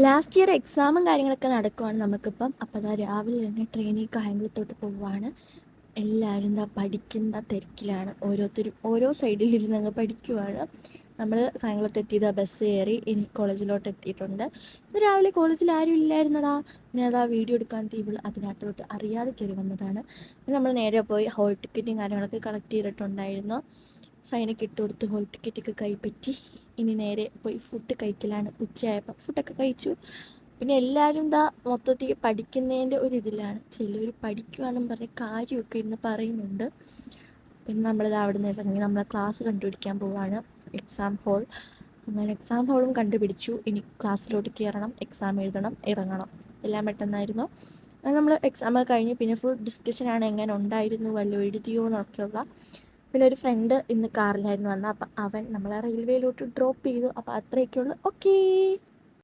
Last year എക്സാമും കാര്യങ്ങളൊക്കെ നടക്കുവാണ് നമുക്കിപ്പം. അപ്പോൾ അതാ രാവിലെ തന്നെ ട്രെയിനിൽ കായംകുളത്തോട്ട് പോവുകയാണ്. എല്ലാവരും എന്താ പഠിക്കുന്ന തിരക്കിലാണ്. ഓരോരുത്തരും ഓരോ സൈഡിലിരുന്ന് അങ്ങ് പഠിക്കുവാണ്. നമ്മൾ കായംകുളത്ത് എത്തിയതാ, ബസ് കയറി ഇനി കോളേജിലോട്ട് എത്തിയിട്ടുണ്ട്. ഇന്ന് രാവിലെ കോളേജിൽ ആരും ഇല്ലായിരുന്നടാ. പിന്നെ അതാ വീഡിയോ എടുക്കാൻ ടീബിൾ അതിനകത്തോട്ട് അറിയാതെ കയറി വന്നതാണ്. പിന്നെ നമ്മൾ നേരെ പോയി ഹോൾ ടിക്കറ്റും കാര്യങ്ങളൊക്കെ കളക്ട് ചെയ്തിട്ടുണ്ടായിരുന്നു. സൈനൊക്കെ ഇട്ട് കൊടുത്ത് ഹോൾ ടിക്കറ്റൊക്കെ കൈപ്പറ്റി ഇനി നേരെ പോയി ഫുഡ് കഴിക്കലാണ്. ഉച്ചയായപ്പോൾ ഫുഡൊക്കെ കഴിച്ചു. പിന്നെ എല്ലാവരും എന്താ മൊത്തത്തിൽ പഠിക്കുന്നതിൻ്റെ ഒരു ഇതിലാണ്. ചിലർ പഠിക്കുവാന്നും പറഞ്ഞ് കാര്യമൊക്കെ ഇരുന്ന് പറയുന്നുണ്ട്. പിന്നെ നമ്മളിത് അവിടെ നിന്ന് ഇറങ്ങി നമ്മളെ ക്ലാസ് കണ്ടുപിടിക്കാൻ പോവാണ്, എക്സാം ഹോൾ. അങ്ങനെ എക്സാം ഹോളും കണ്ടുപിടിച്ചു. ഇനി ക്ലാസ്സിലോട്ട് കയറണം, എക്സാം എഴുതണം, ഇറങ്ങണം. എല്ലാം പെട്ടെന്നായിരുന്നു. അങ്ങനെ നമ്മൾ എക്സാം കഴിഞ്ഞ് പിന്നെ ഫുൾ ഡിസ്കഷനാണ്, എങ്ങനെ ഉണ്ടായിരുന്നു, വല്ലതും എഴുതിയോ എന്നൊക്കെയുള്ള. പിന്നെ ഒരു ഫ്രണ്ട് ഇന്ന് കാറിലായിരുന്നു വന്നത്. അപ്പം അവൻ നമ്മളെ റെയിൽവേയിലോട്ട് ഡ്രോപ്പ് ചെയ്തു. അപ്പോൾ അത്രയൊക്കെയുള്ളൂ. ഓക്കേ.